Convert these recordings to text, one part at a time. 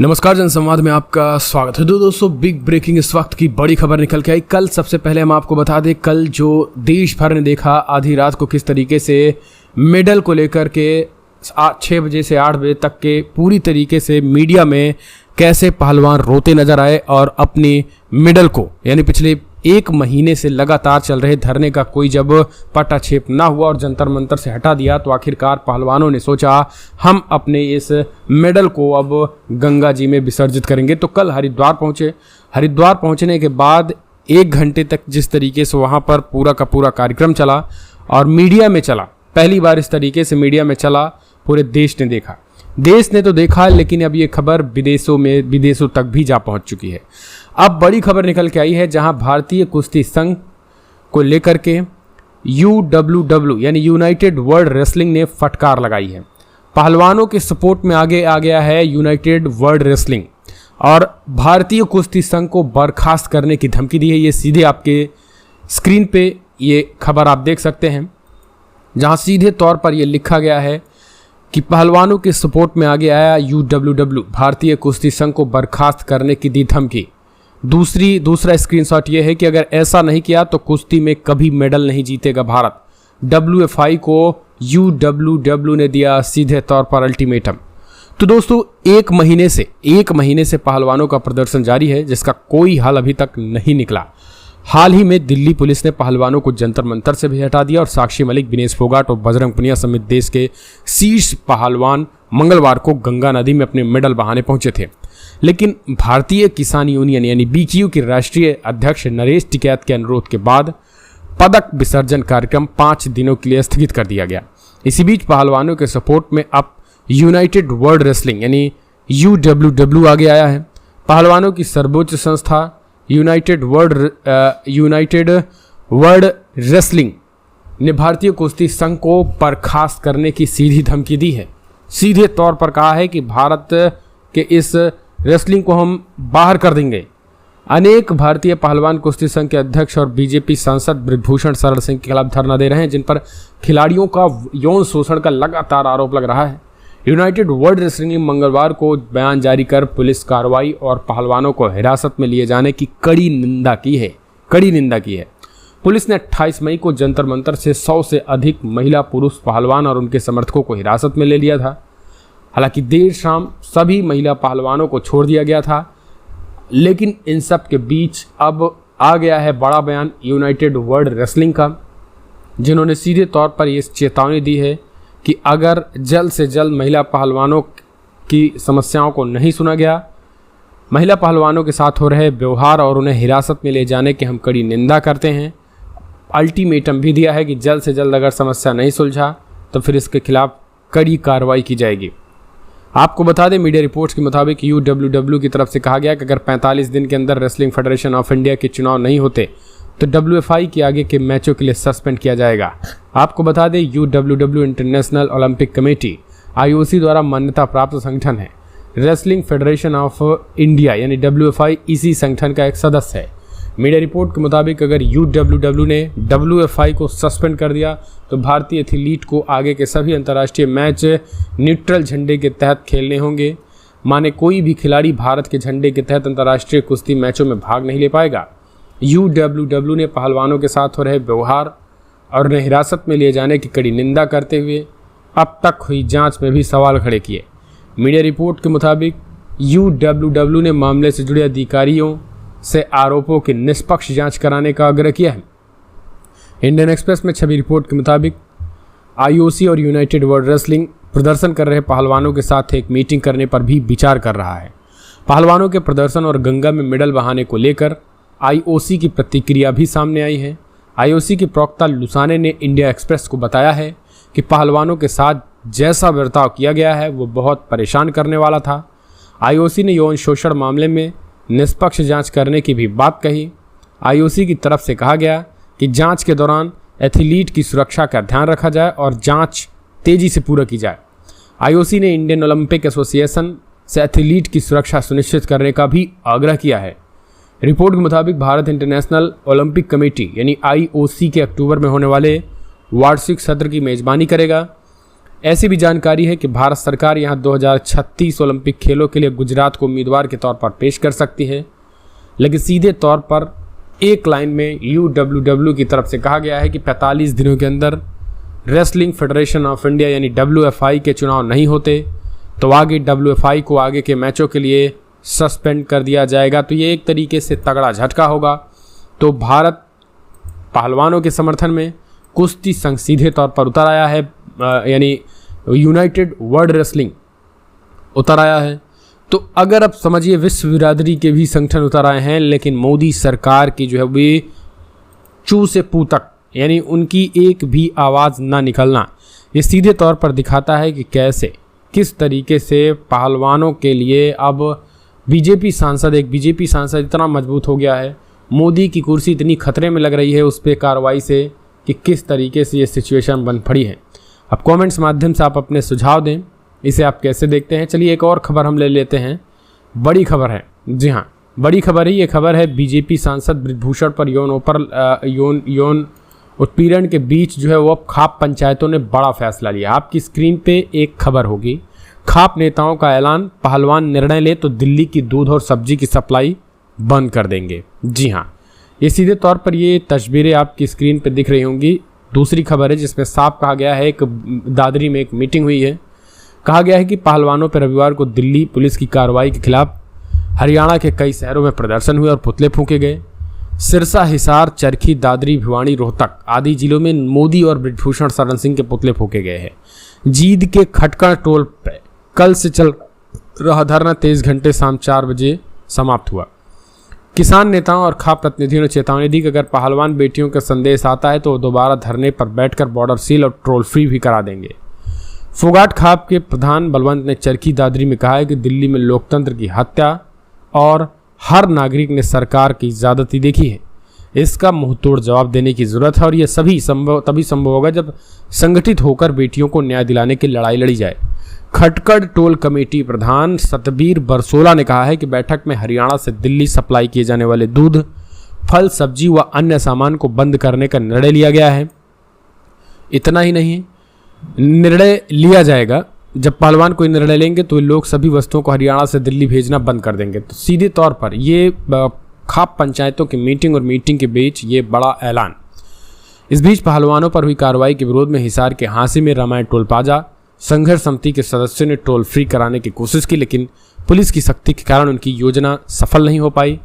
नमस्कार, जनसंवाद में आपका स्वागत है। दोस्तों, बिग ब्रेकिंग इस वक्त की बड़ी खबर निकल के आई। कल सबसे पहले हम आपको बता दें, कल जो देश भर ने देखा आधी रात को किस तरीके से मेडल को लेकर के 6 बजे से 8 बजे तक के पूरी तरीके से मीडिया में कैसे पहलवान रोते नजर आए और अपनी मेडल को, यानी पिछले 1 महीने से लगातार चल रहे धरने का कोई जब पटाक्षेप ना हुआ और जंतर मंतर से हटा दिया, तो आखिरकार पहलवानों ने सोचा हम अपने इस मेडल को अब गंगा जी में विसर्जित करेंगे। तो कल हरिद्वार पहुंचे। हरिद्वार पहुंचने के बाद 1 घंटे तक जिस तरीके से वहां पर पूरा का पूरा कार्यक्रम चला और मीडिया में चला, पहली बार इस तरीके से मीडिया में चला, पूरे देश ने देखा। देश ने तो देखा, लेकिन अब ये खबर विदेशों तक भी जा पहुंच चुकी है। अब बड़ी खबर निकल के आई है, जहां भारतीय कुश्ती संघ को लेकर के UWW यानी यूनाइटेड वर्ल्ड रेसलिंग ने फटकार लगाई है। पहलवानों के सपोर्ट में आगे आ गया है यूनाइटेड वर्ल्ड रेसलिंग और भारतीय कुश्ती संघ को बर्खास्त करने की धमकी दी है। ये सीधे आपके स्क्रीन पे ये खबर आप देख सकते हैं, जहां सीधे तौर पर यह लिखा गया है कि पहलवानों के सपोर्ट में आगे आया UWW, भारतीय कुश्ती संघ को बर्खास्त करने की दी धमकी। दूसरा स्क्रीनशॉट ये है कि अगर ऐसा नहीं किया तो कुश्ती में कभी मेडल नहीं जीतेगा भारत। WFI को UWW ने दिया सीधे तौर पर अल्टीमेटम। तो दोस्तों, 1 महीने से पहलवानों का प्रदर्शन जारी है, जिसका कोई हल अभी तक नहीं निकला। हाल ही में दिल्ली पुलिस ने पहलवानों को जंतर मंतर से भी हटा दिया और साक्षी मलिक, विनेश फोगाट और बजरंग पुनिया समेत देश के शीर्ष पहलवान मंगलवार को गंगा नदी में अपने मेडल बहाने पहुंचे थे। लेकिन भारतीय किसान यूनियन यानी BQU के राष्ट्रीय अध्यक्ष नरेश टिकैत के अनुरोध के बाद पदक विसर्जन कार्यक्रम 5 दिनों के लिए स्थगित कर दिया गया। इसी बीच पहलवानों के सपोर्ट में अब यूनाइटेड वर्ल्ड रेसलिंग यानी UWW आगे आया है। पहलवानों की सर्वोच्च संस्था यूनाइटेड वर्ल्ड रेसलिंग ने भारतीय कुश्ती संघ को बर्खास्त करने की सीधी धमकी दी है। सीधे तौर पर कहा है कि भारत के इस रेसलिंग को हम बाहर कर देंगे। अनेक भारतीय पहलवान कुश्ती संघ के अध्यक्ष और BJP सांसद बृजभूषण शरण सिंह के खिलाफ धरना दे रहे हैं, जिन पर खिलाड़ियों का यौन शोषण का लगातार आरोप लग रहा है। यूनाइटेड वर्ल्ड रेसलिंग ने मंगलवार को बयान जारी कर पुलिस कार्रवाई और पहलवानों को हिरासत में लिए जाने की कड़ी निंदा की है। पुलिस ने 28 मई को जंतर मंतर से 100 से अधिक महिला पुरुष पहलवान और उनके समर्थकों को हिरासत में ले लिया था। हालांकि देर शाम सभी महिला पहलवानों को छोड़ दिया गया था, लेकिन इन सब के बीच अब आ गया है बड़ा बयान यूनाइटेड वर्ल्ड रेसलिंग का, जिन्होंने सीधे तौर पर ये चेतावनी दी है कि अगर जल्द से जल्द महिला पहलवानों की समस्याओं को नहीं सुना गया, महिला पहलवानों के साथ हो रहे व्यवहार और उन्हें हिरासत में ले जाने की हम कड़ी निंदा करते हैं। अल्टीमेटम भी दिया है कि जल्द से जल्द अगर समस्या नहीं सुलझा तो फिर इसके खिलाफ कड़ी कार्रवाई की जाएगी। आपको बता दें, मीडिया रिपोर्ट्स के मुताबिक UWW की तरफ से कहा गया कि अगर 45 दिन के अंदर रेसलिंग फेडरेशन ऑफ इंडिया के चुनाव नहीं होते तो WFI के आगे के मैचों के लिए सस्पेंड किया जाएगा। आपको बता दें, UWW international Olympic committee IOC द्वारा मान्यता प्राप्त संगठन है। रेसलिंग फेडरेशन ऑफ इंडिया यानी WFI इसी संगठन का एक सदस्य है। मीडिया रिपोर्ट के मुताबिक अगर UWW ने WFI को सस्पेंड कर दिया तो भारतीय एथलीट को आगे के सभी अंतर्राष्ट्रीय मैच न्यूट्रल झंडे के तहत खेलने होंगे। माने कोई भी खिलाड़ी भारत के झंडे के तहत अंतर्राष्ट्रीय कुश्ती मैचों में भाग नहीं ले पाएगा। UWW ने पहलवानों के साथ हो रहे व्यवहार और उन्हें हिरासत में लिए जाने की कड़ी निंदा करते हुए अब तक हुई जांच में भी सवाल खड़े किए। मीडिया रिपोर्ट के मुताबिक UWW ने मामले से जुड़े अधिकारियों से आरोपों की निष्पक्ष जांच कराने का आग्रह किया है। इंडियन एक्सप्रेस में छवि रिपोर्ट के मुताबिक IOC और यूनाइटेड वर्ल्ड रेसलिंग प्रदर्शन कर रहे पहलवानों के साथ एक मीटिंग करने पर भी विचार कर रहा है। पहलवानों के प्रदर्शन और गंगा में मेडल बहाने को लेकर IOC की प्रतिक्रिया भी सामने आई है। IOC के प्रवक्ता लुसाने ने इंडिया एक्सप्रेस को बताया है कि पहलवानों के साथ जैसा बर्ताव किया गया है वो बहुत परेशान करने वाला था। IOC ने यौन शोषण मामले में निष्पक्ष जांच करने की भी बात कही। IOC की तरफ से कहा गया कि जांच के दौरान एथलीट की सुरक्षा का ध्यान रखा जाए और जांच तेजी से पूरा की जाए। IOC ने इंडियन ओलंपिक एसोसिएशन से एथलीट की सुरक्षा सुनिश्चित करने का भी आग्रह किया है। रिपोर्ट के मुताबिक भारत इंटरनेशनल ओलंपिक कमेटी यानी IOC के अक्टूबर में होने वाले वार्षिक सत्र की मेजबानी करेगा। ऐसी भी जानकारी है कि भारत सरकार यहाँ 2036 ओलंपिक खेलों के लिए गुजरात को उम्मीदवार के तौर पर पेश कर सकती है, लेकिन सीधे तौर पर एक लाइन में UWW की तरफ से कहा गया है कि 45 दिनों के अंदर रेसलिंग फेडरेशन ऑफ इंडिया यानी WFI के चुनाव नहीं होते तो आगे WFI को आगे के मैचों के लिए सस्पेंड कर दिया जाएगा। तो ये एक तरीके से तगड़ा झटका होगा। तो भारत पहलवानों के समर्थन में कुश्ती संघ सीधे तौर पर उतर आया है, यानी यूनाइटेड वर्ल्ड रेसलिंग उतर आया है। तो अगर अब समझिए विश्व बिरादरी के भी संगठन उतर आए हैं, लेकिन मोदी सरकार की जो है वे चू से पू तक यानी उनकी एक भी आवाज़ ना निकलना, ये सीधे तौर पर दिखाता है कि कैसे किस तरीके से पहलवानों के लिए अब बीजेपी सांसद इतना मजबूत हो गया है, मोदी की कुर्सी इतनी खतरे में लग रही है उस पर कार्रवाई से कि किस तरीके से ये सिचुएशन बन पड़ी है। अब कमेंट्स माध्यम से आप अपने सुझाव दें, इसे आप कैसे देखते हैं। चलिए एक और खबर हम ले लेते हैं, बड़ी खबर है। जी हाँ, बड़ी खबर है। ये खबर है बीजेपी सांसद बृजभूषण पर यौन उत्पीड़न के बीच जो है वो अब खाप पंचायतों ने बड़ा फैसला लिया। आपकी स्क्रीन पे एक खबर होगी, खाप नेताओं का ऐलान, पहलवान निर्णय ले तो दिल्ली की दूध और सब्जी की सप्लाई बंद कर देंगे। जी हाँ, ये सीधे तौर पर ये तस्वीरें आपकी स्क्रीन पे दिख रही होंगी। दूसरी खबर है जिसमें साफ कहा गया है, एक दादरी में एक मीटिंग हुई है, कहा गया है कि पहलवानों पर रविवार को दिल्ली पुलिस की कार्रवाई के खिलाफ हरियाणा के कई शहरों में प्रदर्शन हुए और पुतले फूंके गए। सिरसा, हिसार, चरखी, दादरी, भिवानी, रोहतक आदि जिलों में मोदी और बृजभूषण शरण सिंह के पुतले फूंके गए हैं। जींद के खटकड़ टोल पे कल से चल रहा धरना 23 घंटे शाम 4 बजे समाप्त हुआ। किसान नेताओं और खाप प्रतिनिधियों ने चेतावनी दी कि अगर पहलवान बेटियों का संदेश आता है तो दोबारा धरने पर बैठकर बॉर्डर सील और टोल फ्री भी करा देंगे। फोगाट खाप के प्रधान बलवंत ने चरखी दादरी में कहा है कि दिल्ली में लोकतंत्र की हत्या और हर नागरिक ने सरकार की ज्यादती देखी है, इसका मुंहतोड़ जवाब देने की जरूरत है और यह तभी संभव होगा जब संगठित होकर बेटियों को न्याय दिलाने की लड़ाई लड़ी जाए। खटकड़ टोल कमेटी प्रधान सतबीर बरसोला ने कहा है कि बैठक में हरियाणा से दिल्ली सप्लाई किए जाने वाले दूध, फल, सब्जी व अन्य सामान को बंद करने का निर्णय लिया गया है। इतना ही नहीं, निर्णय लिया जाएगा, जब पहलवान कोई निर्णय लेंगे तो लोग सभी वस्तुओं को हरियाणा से दिल्ली भेजना बंद कर देंगे। तो सीधे तौर पर ये खाप पंचायतों की मीटिंग के बीच ये बड़ा ऐलान। इस बीच पहलवानों पर हुई कार्रवाई के विरोध में हिसार के हांसी में रामायण टोल प्लाजा संघर्ष समिति के सदस्यों ने टोल फ्री कराने की कोशिश की, लेकिन पुलिस की सख्ती के कारण उनकी योजना सफल नहीं हो पाई।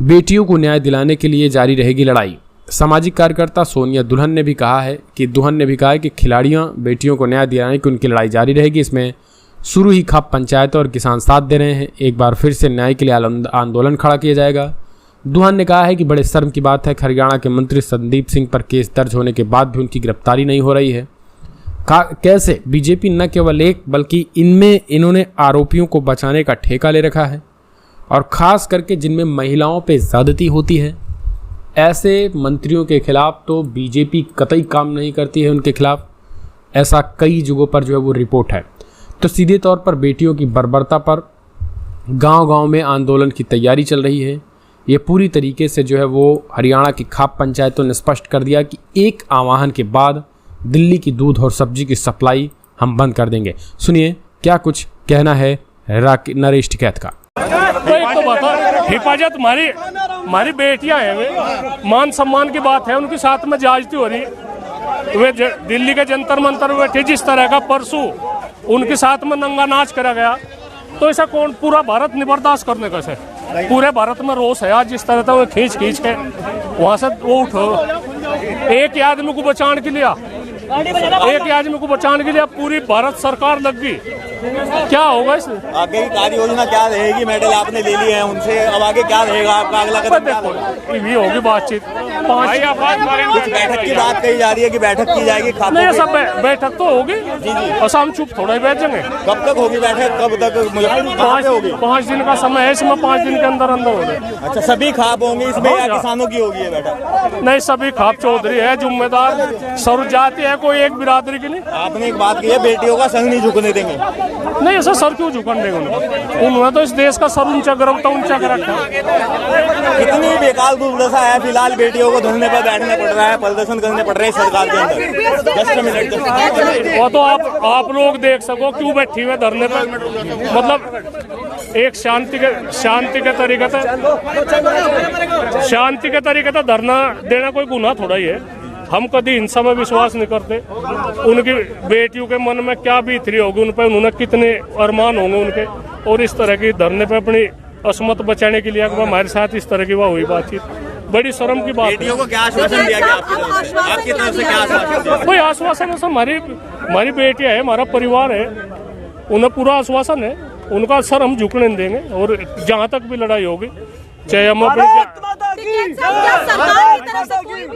बेटियों को न्याय दिलाने के लिए जारी रहेगी लड़ाई। सामाजिक कार्यकर्ता सोनिया दुल्हन ने भी कहा है कि खिलाड़ियों बेटियों को न्याय दिलाने की उनकी लड़ाई जारी रहेगी। इसमें शुरू ही खाप पंचायत और किसान साथ दे रहे हैं, एक बार फिर से न्याय के लिए आंदोलन खड़ा किया जाएगा। दुल्हन ने कहा है कि बड़े शर्म की बात है कि हरियाणा के मंत्री संदीप सिंह पर केस दर्ज होने के बाद भी उनकी गिरफ्तारी नहीं हो रही है। कैसे बीजेपी न केवल एक बल्कि इन्होंने आरोपियों को बचाने का ठेका ले रखा है, और खास करके जिनमें महिलाओं पे ज्यादती होती है, ऐसे मंत्रियों के खिलाफ तो बीजेपी कतई काम नहीं करती है उनके खिलाफ। ऐसा कई जगहों पर जो है वो रिपोर्ट है। तो सीधे तौर पर बेटियों की बर्बरता पर गांव-गांव में आंदोलन की तैयारी चल रही है। ये पूरी तरीके से जो है वो हरियाणा की खाप पंचायतों ने स्पष्ट कर दिया कि एक आह्वान के बाद दिल्ली की दूध और सब्जी की सप्लाई हम बंद कर देंगे। सुनिए क्या कुछ कहना है नरेश टिकैत का। तो बता, हिफाजत हमारी बेटियां हैं, वे मान सम्मान की बात है, उनके साथ में ज्यादती हो रही। वे दिल्ली के जंतर मंतर बैठे, जिस तरह का परसों उनके साथ में नंगा नाच करा गया, तो ऐसा कौन पूरा भारत नहीं बर्दाश्त करने का से। पूरे भारत में रोष है आज, जिस तरह से वो खींच के वहां से वो उठो। एक आदमी को बचाने के लिए पूरी भारत सरकार लग गई। क्या होगा इसमें आगे की कार्य योजना क्या रहेगी? मेडल आपने ले लिए हैं उनसे, अब आगे क्या रहेगा आपका अगला कदम? देखो ये होगी बातचीत। कुछ बैठक की बात कही जा रही है कि बैठक की जाएगी। नहीं, सब बैठक तो होगी जी, और हम चुप थोड़ा ही बैठ जाएंगे। कब तक होगी बैठक? कब तक होगी? 5 दिन का समय है, इसमें 5 दिन के अंदर होगी। अच्छा, सभी खाप होंगे इसमें या किसानों की होगी ये बैठक? नहीं, सभी खाप चौधरी है जिम्मेदार, सर्व जाति है, कोई एक बिरादरी की नहीं। आपने एक बात की है, बेटियों का संग नहीं झुकने देंगे। नहीं, ऐसा सर क्यों झुकने देंगे? उन्होंने तो इस देश का सर ऊंचा कर रखा। कितनी बेकार दुर्दशा है फिलहाल बेटियों को धरने पर बैठना पड़ रहा है, प्रदर्शन करने पड़ रहे हैं सरकार के अंदर। जस्ट मिनट, वो तो आप लोग देख सको क्यों बैठी हुए धरने पर, मतलब एक शांति के तरीके से धरना देना कोई गुनाह थोड़ा ही है। हम कभी हिंसा में विश्वास नहीं करते। उनकी बेटियों के मन में क्या बीत रही होगी, उन पर उन्होंने कितने अरमान होंगे उनके, और इस तरह की धरने पे अपनी असमत बचाने के लिए हमारे साथ इस तरह की वह हुई बातचीत, बड़ी शर्म की बात है। बेटियों को क्या आश्वासन दिया गया आपकी तरफ से? क्या आश्वासन? कोई आश्वासन है? हमारी बेटियां है, हमारा परिवार है, उन्हें पूरा आश्वासन है। उनका सर हम झुकने नहीं देंगे, और जहाँ तक भी लड़ाई होगी, चाहे हम अपनी क्या सरकार की तरफ से कोई भी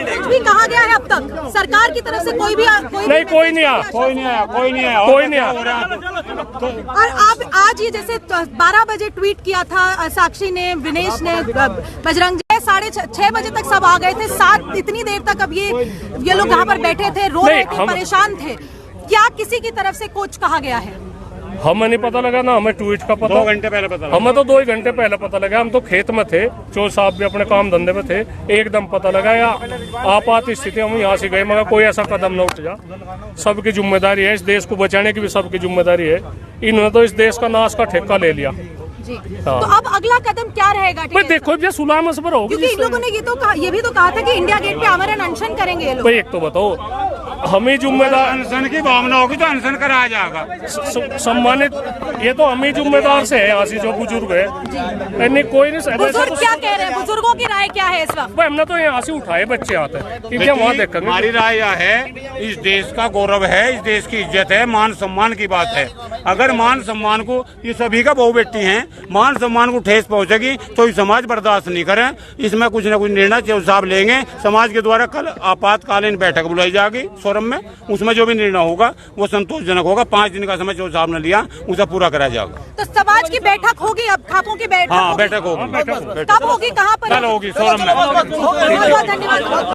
कुछ भी कहा गया है अब तक? सरकार की तरफ से कोई नहीं, कोई नहीं आया। और आप आज ये जैसे 12 बजे ट्वीट किया था साक्षी ने, विनेश ने, बजरंग जी 6:30 बजे तक सब आ गए थे, 7 इतनी देर तक अब ये लोग यहाँ पर बैठे थे, रो रहे थे, परेशान थे। क्या किसी की तरफ से कुछ कहा गया है? हमें नहीं पता लगा ना, हमें ट्वीट का पता 2 घंटे पहले पता लगा। हमें तो 2 घंटे पहले पता लगा। हम तो खेत में थे, चोर साहब भी अपने काम धंधे में थे, एकदम पता लगा। या आपात स्थिति हम यहाँ से गए, मगर कोई ऐसा कदम न उठ जा। सबकी जिम्मेदारी है, इस देश को बचाने की भी सबकी जिम्मेदारी है। इन्होंने तो इस देश का नाश का ठेका ले लिया जी। तो अब अगला कदम क्या रहेगा? भाई देखो, जब सुलह मसबर होगी, क्योंकि इन लोगों ने ये भी तो कहा था कि इंडिया गेट पे आमरण अनशन करेंगे ये लोग। भाई एक तो बताओ, हमें जिम्मेदार, अनशन की भावना होगी तो अनशन कराया जाएगा। सम्मानित, ये तो हम ही जिम्मेदार से है। यहाँ से जो बुजुर्ग है, नहीं कोई नहीं। बुजुर्ग क्या कह रहे हैं? बुजुर्गों की राय क्या है इस वक्त? भाई हमने तो यहाँ से उठाए बच्चे आते हैं, वहाँ देखेंगे। हमारी राय यह है, इस देश का गौरव है, इस देश की इज्जत है, मान सम्मान की बात है। अगर मान सम्मान को, ये सभी का बहू बेटी हैं, मान सम्मान को ठेस पहुंचेगी तो ये समाज बर्दाश्त नहीं करे। इसमें कुछ न कुछ निर्णय चौधरी साहब लेंगे। समाज के द्वारा कल आपातकालीन बैठक बुलाई जाएगी सोरम में, उसमें जो भी निर्णय होगा वो संतोषजनक होगा। 5 दिन का समय चौधरी साहब ने लिया, उसे पूरा कराया जाएगा। तो समाज की बैठक होगी अब, खापों की बैठक? हाँ, बैठक होगी। कब होगी, कहाँ पर कल होगी सोरम में। बहुत धन्यवाद।